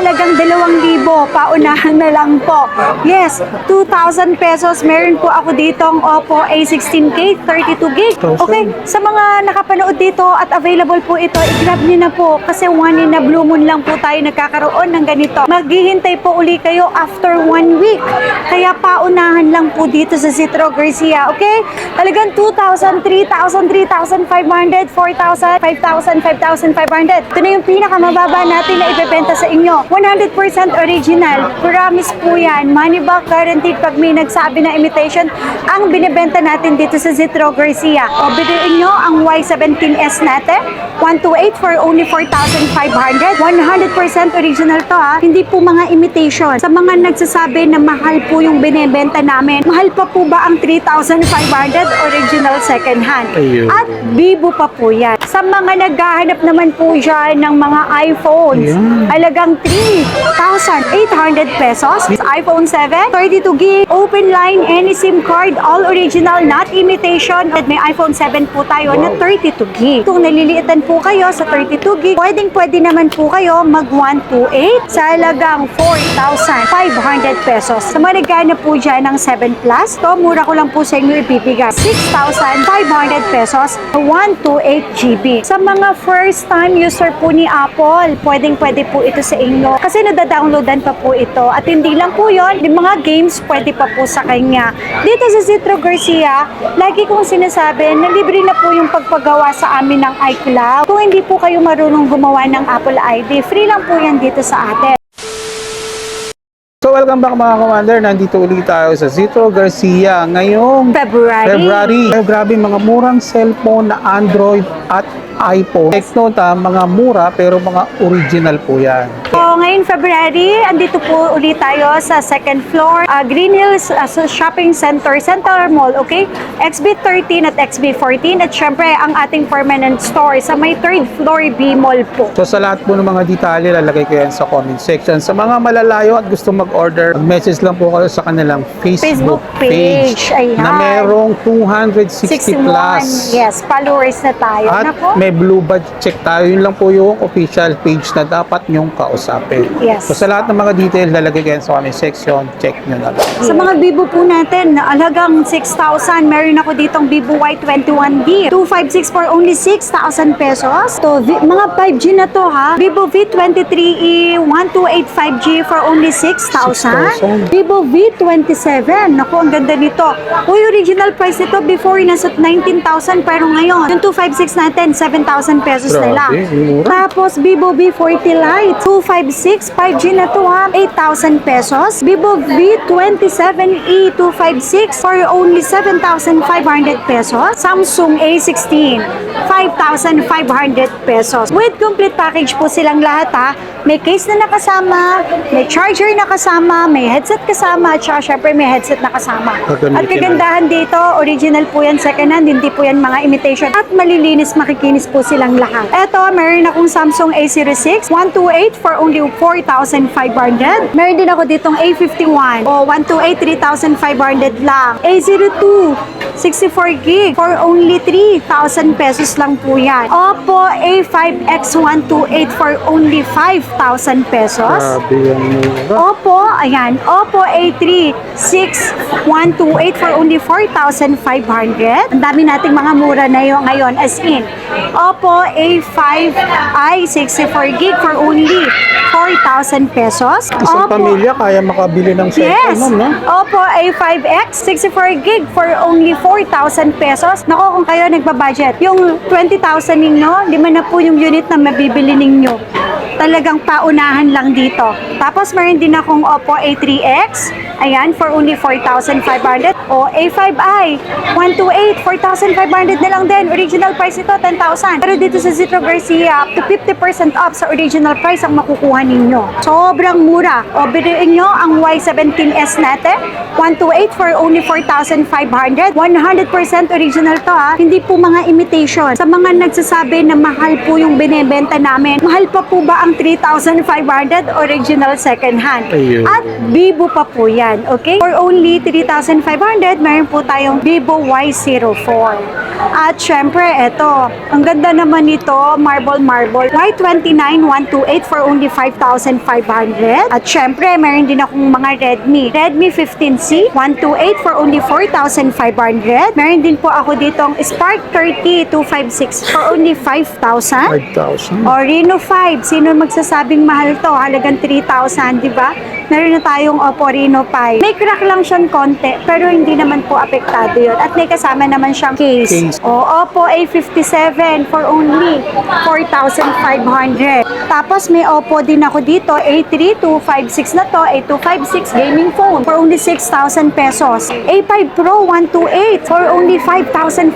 halagang 2,000, paunahan na lang po. Yes, 2,000 pesos. Meron po ako ditong Oppo A16K, 32GB. Okay, sa mga nakapanood dito at available po ito, i-grab niyo na po kasi one in a blue moon lang po tayo nagkakaroon ng ganito. Maghihintay po uli kayo after 1 week. Kaya paunahan lang po dito sa Citro Garcia, okay? Talagang 2,000, 3,000, 3,500, 4,000, 5,000, 5,500. Ito na yung pinakamababa natin na ibebenta sa inyo. 100% original. Promise po yan. Money back guaranteed pag may nagsabi na imitation. Ang binibenta natin dito sa Citro Garcia. O biruin nyo ang Y17S natin. 128 for only 4,500. 100% original to ha. Hindi po mga imitation. Sa mga nagsasabi na mahal po yung binibenta namin, mahal pa po ba ang 3,500 original second hand? Ayun. At Vivo pa po yan. Sa mga naghahanap naman po dyan ng mga iPhones, halagang 3,800 pesos. iPhone 7, 32GB, open line, any SIM card, all original, not imitation. At may iPhone 7 po tayo na 32GB. Kung naliliitan po kayo sa 32GB, pwede naman po kayo mag 128 sa halagang 4,500 pesos. Sa mga naghahanap po dyan ng 7 Plus, to mura ko lang po sa inyo ibibigay. 6,500 pesos, 128GB. Sa mga first time user po ni Apple, pwede po ito sa inyo. Kasi nadadownloadan pa po ito. At hindi lang po yun, yung mga games pwede pa po sa kanya. Dito sa Citro Garcia, lagi kong sinasabi na libre na po yung pagpagawa sa amin ng iCloud. Kung hindi po kayo marunong gumawa ng Apple ID, free lang po yan dito sa atin. So welcome back mga commander, nandito ulit tayo sa Citro Garcia ngayong February. Ay, grabe, mga murang cellphone na Android at iPhone. Take note mga mura pero mga original po yan. So ngayon February, andito po ulit tayo sa second floor, Green Hills Shopping Center, Central Mall, okay? XB13 at XB14 at syempre ang ating permanent store sa may third floor B Mall po. So sa lahat po ng mga detalye, lalagay ko yan sa comment section. Sa mga malalayo at gusto mag-order, mag-message lang po kayo sa kanilang Facebook page na merong 260 plus. Yes, followers na tayo. At may blue badge check tayo. Yun lang po yung official page na dapat nyong kausapin. Yes. So sa lahat ng mga details, lalagay ko yan sa comment section. Check nyo na lang. Sa mga Vivo po natin, halagang 6,000. Meron ako ditong Vivo Y21B. 256 for only 6,000 pesos. To, mga 5G na to ha. Vivo V23e 1285 5G for only 6,000. Vivo V27. Naku, ang ganda nito. Uy, original price nito before nasa 19,000 pero ngayon, yung 256 natin, 7,000 pesos na lang. Tapos, Vivo V40 Lite, 256, 5G na to ha, 8,000 pesos. Vivo V27e 256 for only 7,500 pesos. Samsung A16, 5,500 pesos. With complete package po silang lahat ha. May case na nakasama, may charger na kasama, may headset kasama, at saka syempre may headset na kasama. At kagandahan dito, original po yan, second hand, hindi po yan mga imitation. At malilinis, makikinis po silang lahat. Eto, meron akong Samsung A06, 128 for only 4,500. Meron din ako ditong A51, o 128, 3,500 lang. A02, 64GB for only 3,000 pesos lang po yan. Oppo A5X 128 for only 5,000 pesos. Oppo, ayan, Oppo A3 6128 for only 4,500. Ang dami nating mga mura na yun ngayon, as in Oppo A5i 64GB for only 4,000 pesos. Isang pamilya kaya makabili ng cellphone, no? Oppo A5X 64GB for only 4,000 pesos. Nako, kung kayo nagbabudget, yung 20,000 ninyo, lima na po yung unit na mabibili ninyo. Talagang paunahan lang dito. Tapos meron din akong Oppo A3X, ayan, for only 4,500. O A5i 128, 4,500 na lang din. Original price ito, 10,000. Pero dito sa Citro Garcia, up to 50% off sa original price ang makukuha ninyo. Sobrang mura. O biruin nyo ang Y17S natin, 128 for only 4,500. 100% original to ha. Hindi po mga imitation. Sa mga nagsasabi na mahal po yung binibenta namin, mahal pa po ba ang 3,500 original original second hand. Ayun. At Vivo pa po yan, okay? For only 3,500, meron po tayong Vivo Y04. At syempre, eto, ang ganda naman nito, marble. Y29 128 for only 5,500. At syempre, meron din akong mga Redmi 15C 128 for only 4,500. Meron din po ako ditong Spark 30 256 for only 5,000. 5,000. O Reno 5, sino magsasabing mahal to? Halagang 3,000, di ba? Meron na tayong Oppo Reno 5. May crack lang siyang konti, pero hindi naman po apektado yun. At may kasama naman siyang case. O Oppo A57 for only 4,500. Tapos may Oppo din ako dito, A3256 na to, A256 gaming phone for only 6,000 pesos. A5 Pro 128 for only 5,500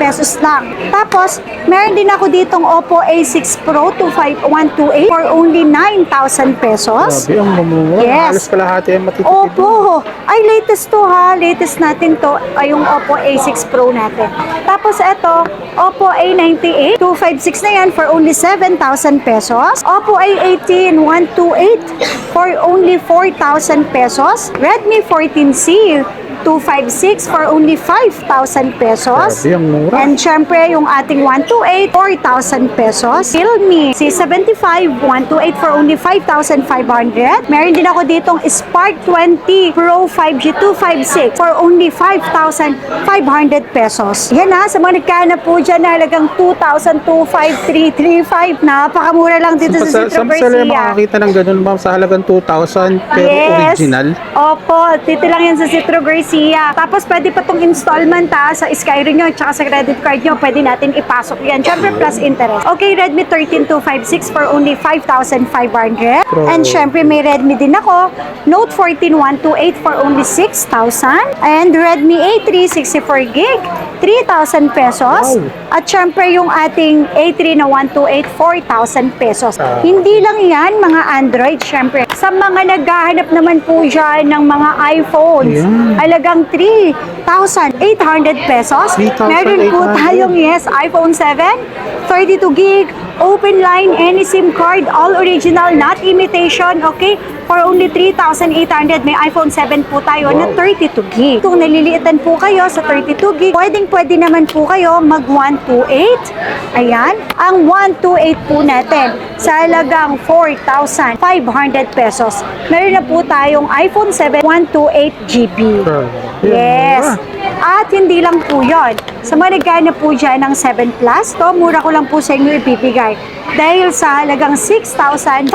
pesos lang. Tapos, meron din ako ditong Oppo A6 Pro 128 for only 9,000 pesos. Grabe, ang mamura. Yes. Halos kalahati ang matitipid. Oppo! Ay, latest to ha. Latest natin to ay yung Oppo A6 Pro natin. Tapos ito, Oppo A98 256 na yan for only 7,000 pesos. Oppo A18 128 for only 4,000 pesos. Redmi 14C 256 for only 5,000 pesos. Grabe, ang mura. And syempre, yung ating 128, 4,000 pesos. Realme C75, 128 for only 5,500. Meron din ako ditong Spark 20 Pro 5G 256 for only 5,500 pesos. Yan ha, sa mga nagkahanap po dyan na halagang 2,25335. Napakamura lang dito sa Citro Saan sila Garcia. makakita ng ganun, ma'am, sa halagang 2,000 pero original? Opo, dito lang yan sa Citro Garcia. Tapos pwede pa tong installment ha, sa Skyro nyo, tsaka sa credit card nyo, pwede natin ipasok yan. Syempre plus interest. Okay, Redmi 13256 for only 5,500. And syempre may Redmi din ako, Note 14 128 for only 6,000. And Redmi A3 64GB, 3,000 pesos. Wow. At syempre yung ating A3 na 128, 4,000 pesos. Ah. Hindi lang yan mga Android, syempre. Sa mga naghahanap naman po dyan ng mga iPhones, Ayan. halagang 3,800 pesos. 3,800. Meron po tayong, yes, iPhone 7, 32GB, open line, any SIM card, all original, not imitation, okay? For only 3,800, may iPhone 7 po tayo na 32GB. Kung naliliitan po kayo sa 32GB, pwede naman po kayo mag 128. Ayan, ang 128 po natin sa halagang 4,500 pesos. Meron na po tayong iPhone 7 128GB. Yes. At hindi lang po yon. Sa mga nagkano po dyan ng 7 Plus, to mura ko lang po sa inyo ibibigay. Dahil sa halagang 6,500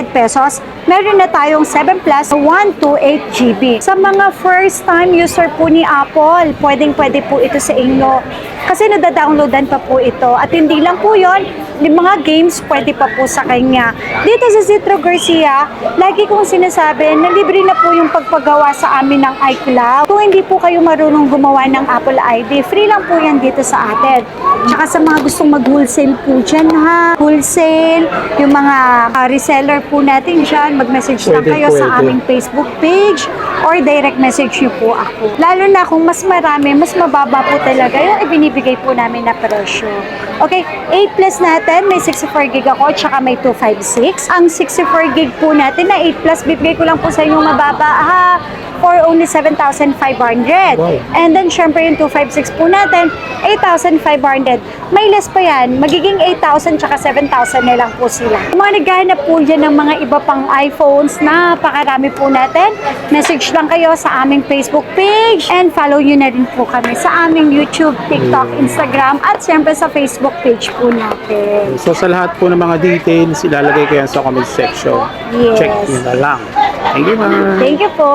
pesos, meron na tayong 7 Plus 128GB. Sa mga first time user po ni Apple, pwede po ito sa inyo. Kasi nadadownloadan pa po ito. At hindi lang po yon, yung mga games pwede pa po sa kanya. Dito sa Citro Garcia, lagi kong sinasabi na libre na po yung pagpagawa sa amin ng iCloud. Kung hindi po kayo marunong gumawa ng Apple ID, free lang po yan dito sa atin. Tsaka sa mga gustong mag-wholesale po dyan ha, wholesale, yung mga reseller po natin dyan, mag-message lang kayo sa aming Facebook page or direct message nyo po ako. Lalo na kung mas marami, mas mababa po talaga yung ibinibigay po namin na presyo. Okay, 8 Plus natin, may 64GB ako, tsaka may 256. Ang 64GB po natin na 8 Plus, bibigay ko lang po sa inyo mababa ha, for only 7,500. Wow. And then, syempre yung 256 po natin, 8,500. May less pa yan, magiging 8,000 tsaka 7,000 na lang po sila. Kung mga naghahanap po dyan ng mga iba pang iPhones, napakarami po natin. Message lang kayo sa aming Facebook page and follow nyo na rin po kami sa aming YouTube, TikTok, Instagram at syempre sa Facebook page po natin. So sa lahat po ng mga details, ilalagay ko yan sa comment section. Yes. Check nyo na lang. Thank you, ma'am. Thank you po!